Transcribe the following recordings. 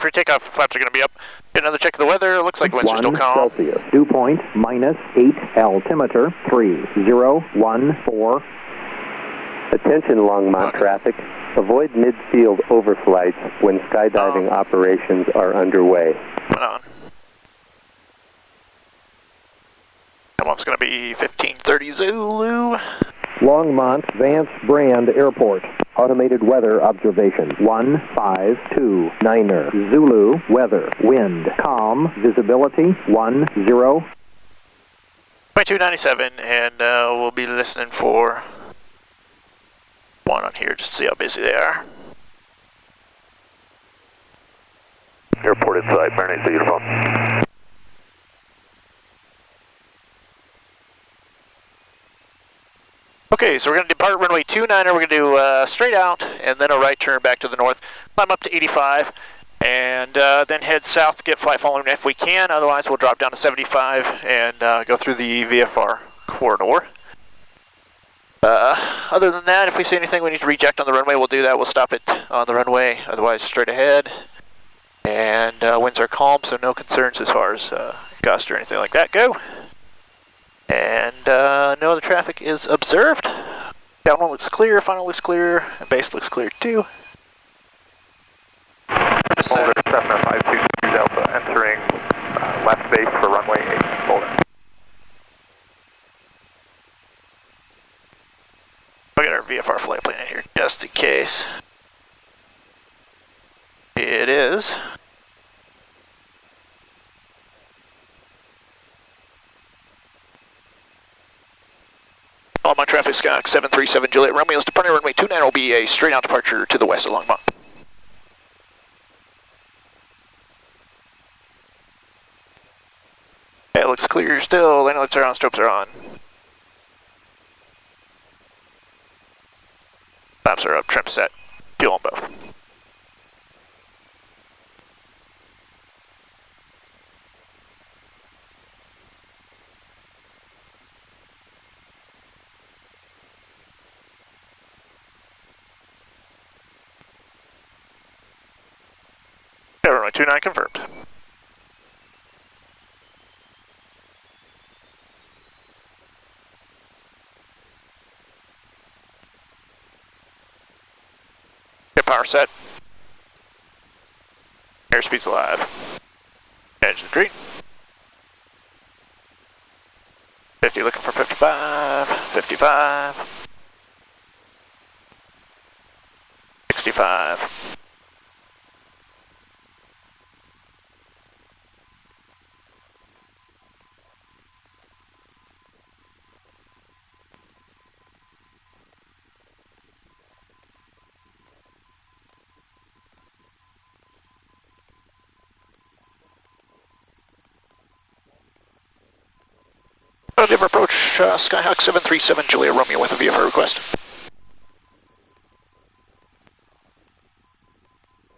for takeoff. Flaps are going to be up. Get another check of the weather. Looks like winds are still calm. Celsius. Dew point -8. Altimeter 3014. Attention Longmont traffic. Avoid midfield overflights when skydiving operations are underway. Hold on. Come on, it's going to be 1530 Zulu. Longmont Vance Brand Airport. Automated weather observation 1529er. Zulu weather. Wind calm. Visibility 10. 2297, and we'll be listening for one on here just to see how busy they are. Airport inside, Marinate the uniform. Okay, so we're going to depart runway 29er. We're going to do straight out and then a right turn back to the north. Climb up to 85 and then head south to get flight following if we can. Otherwise, we'll drop down to 75 and go through the VFR corridor. Other than that, if we see anything we need to reject on the runway, we'll do that. We'll stop it on the runway. Otherwise, straight ahead. And winds are calm, so no concerns as far as gust or anything like that go. And no other traffic is observed. Down one looks clear, final looks clear, and base looks clear too. Boulder 752 Delta entering left base for runway 8, Boulder. I'll get our VFR flight plan in here just in case. It is. All my traffic, Skyhawk 737 Juliet Romeo's departing runway 29 will be a straight out departure to the west of Longmont. Okay, it looks clear still. Landing lights are on, strobes are on. Flaps are up, trim set. Fuel on both. Runway 29 confirmed. Get power set. Airspeed's alive. Engine green. 50 looking for 55. 55. 65. Positive approach, Skyhawk 737 Juliet Romeo with a VFR request.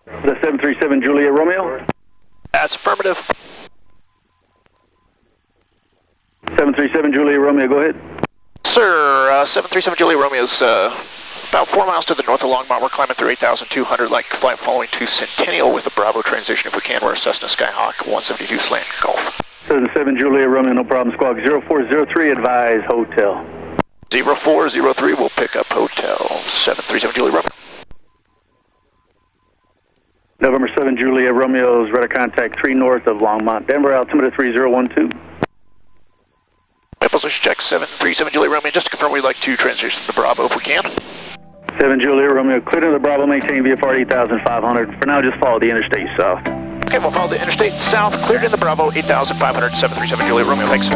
The 737 Juliet Romeo? That's affirmative. 737 Juliet Romeo, go ahead. Sir, 737 Juliet Romeo's about 4 miles to the north of Longmont. We're climbing through 8,200, like flight following to Centennial with a Bravo transition if we can. We're a Cessna Skyhawk 172 slant Golf. 77 Juliet Romeo, no problem. Squawk 0403, advise hotel. 0403 will pick up hotel. 737 Juliet Romeo. November 7 Juliet Romeo's radar contact 3 north of Longmont, Denver, altimeter 3012. Position check 737 Juliet Romeo. Just to confirm, we'd like to transition to Bravo if we can. 7 Juliet Romeo, clear to the Bravo, maintain VFR 8500. For now, just follow the interstate south. Okay, we'll follow the interstate south, cleared in the Bravo, 8500, 737 Juliet Romeo, thanks.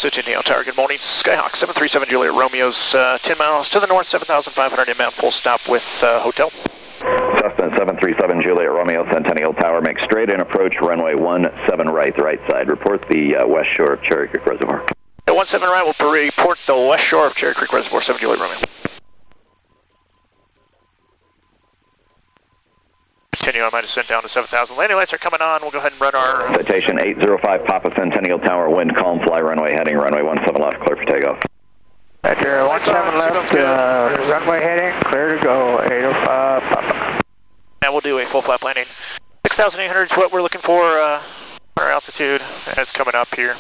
Centennial Tower, good morning. Skyhawk 737 Juliet Romeo's 10 miles to the north, 7,500 inbound, full stop with hotel. Cessna 737 Juliet Romeo, Centennial Tower, make straight and approach runway 17 right, the right side. Report the west shore of Cherry Creek Reservoir. 17 right will report the west shore of Cherry Creek Reservoir, 7 Juliet Romeo. Continue on my descent down to 7,000. Landing lights are coming on. We'll go ahead and run our... Citation 805 Papa Centennial Tower, wind calm, fly runway heading, runway 17 left, clear for takeoff. Roger, 17 left, runway heading, clear to go, 805 Papa. And we'll do a full flap landing. 6,800 is what we're looking for, our altitude, and it's coming up here.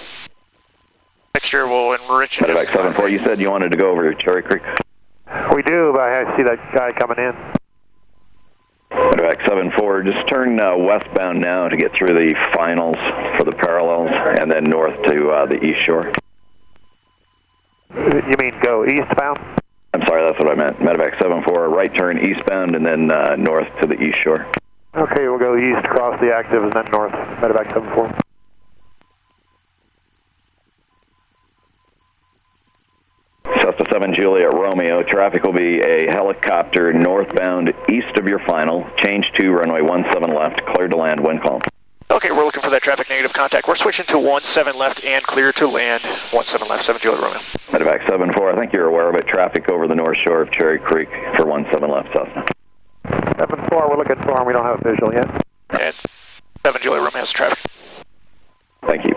Mixture will enrich it. Medevac 74, you said you wanted to go over Cherry Creek? We do, but I see that guy coming in. Medevac 74, just turn westbound now to get through the finals for the parallels, and then north to the east shore. You mean go eastbound? I'm sorry, that's what I meant. Medevac 74, right turn eastbound, and then north to the east shore. Okay, we'll go east, cross the active, and then north, Medevac 74. Cessna 7 Juliet Romeo, traffic will be a helicopter northbound east of your final, change to runway 17 left, clear to land, wind calm. Okay, we're looking for that traffic negative contact. We're switching to 17 left and clear to land, 17 left, 7 Juliet Romeo. Medevac 74, I think you're aware of it, traffic over the north shore of Cherry Creek for 17 left, Cessna. 74, we're looking for him, we don't have a visual yet. And 7 Juliet Romeo has traffic. Thank you.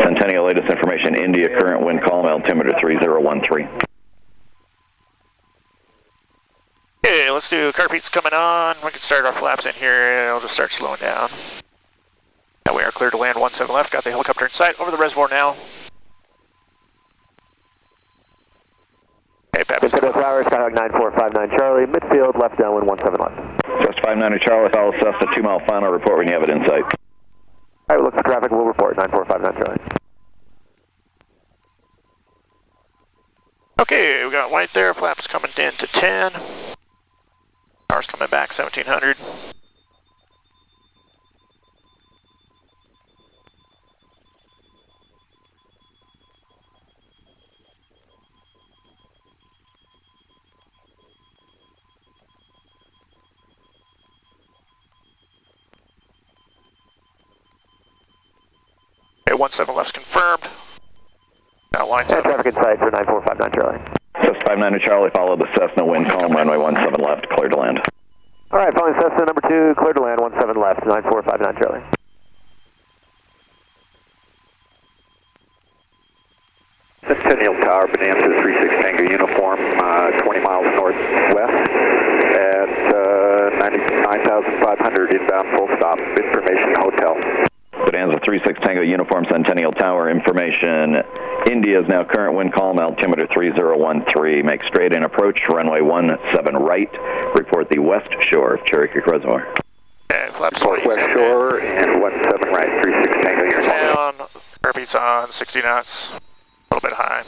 Centennial, latest information, India, current wind calm, altimeter 3013. Okay, let's do carpeets coming on. We can start our flaps in here, and it'll just start slowing down. Now we are clear to land 17 left, got the helicopter in sight, over the reservoir now. Okay, Pappy's Pacific Flowers, Skyhawk 9459 Charlie, midfield, left downwind 17 left. Just 59 Charlie, follow Cessna, 2 mile final, report when you have it in sight. Alright, we'll look for traffic, we'll report 9459 Charlie. Okay, we got white there, flaps coming in to 10. Power's coming back, 1700. Okay, 17 left's confirmed. Now lines up. Traffic in sight for 9459 Charlie. Just 59 Charlie, follow the Cessna, wind calm, runway 17 left, clear to land. Alright, following Cessna number 2, clear to land 17 left, 9459 Charlie. Centennial Tower, Bonanza 36 Tango uniform, 20 miles northwest at 99,500 inbound, full stop, information hotel. Bonanza 36 Tango uniform, Centennial Tower, information, India is now current wind calm, altimeter 3013, make straight and approach, runway 17 right, report the west shore of Cherry Creek Reservoir. Okay, flaps West shore and 17 right, 36 Tango uniform. down, carpeets on, 60 knots, a little bit high.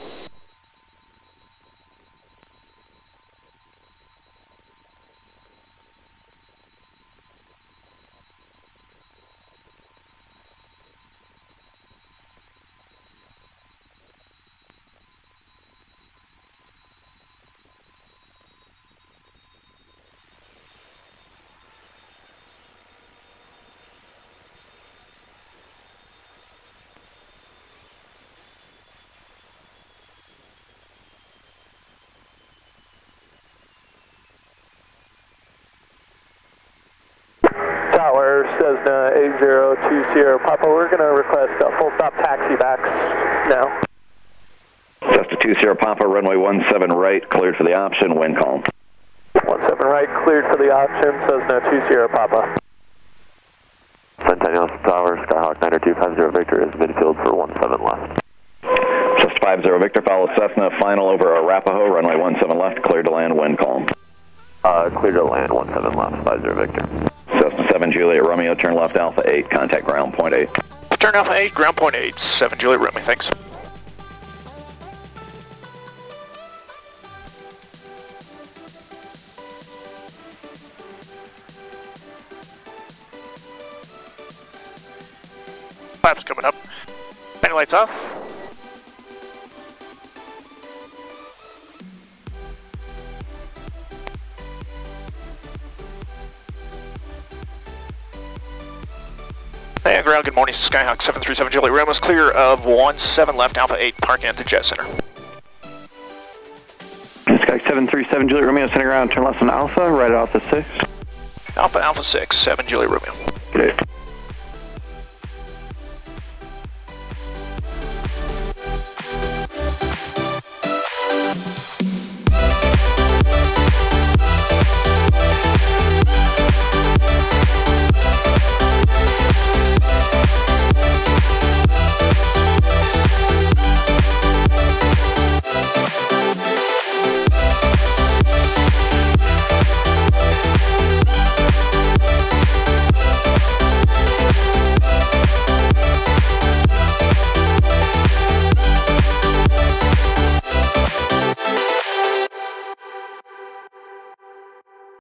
Tower, Cessna 8020 Papa, we're going to request a full stop taxi backs now. Cessna 20 Papa, runway 17 right, cleared for the option, wind calm. 17 right, cleared for the option, Cessna 20 Papa. Centennial Tower, Skyhawk 9250 Victor is midfield for 17 left. Just 50 Victor, follow Cessna, final over Arapahoe, runway 17 left, cleared to land, wind calm. Clear to land 17 left, 50 Victor. Cessna 7 Juliet Romeo, turn left Alpha 8, contact ground point 8. Turn Alpha 8, ground point 8, 7 Juliet Romeo, thanks. Flaps coming up. landing lights off. Hey, ground, good morning, Skyhawk 737 Juliet Roma's clear of 17 left, Alpha 8, parking at the Jet Center. Skyhawk 737 Juliet Romeo, center ground, turn left on Alpha, right off the 6. Alpha 6, 7 Juliet Romeo. Good day.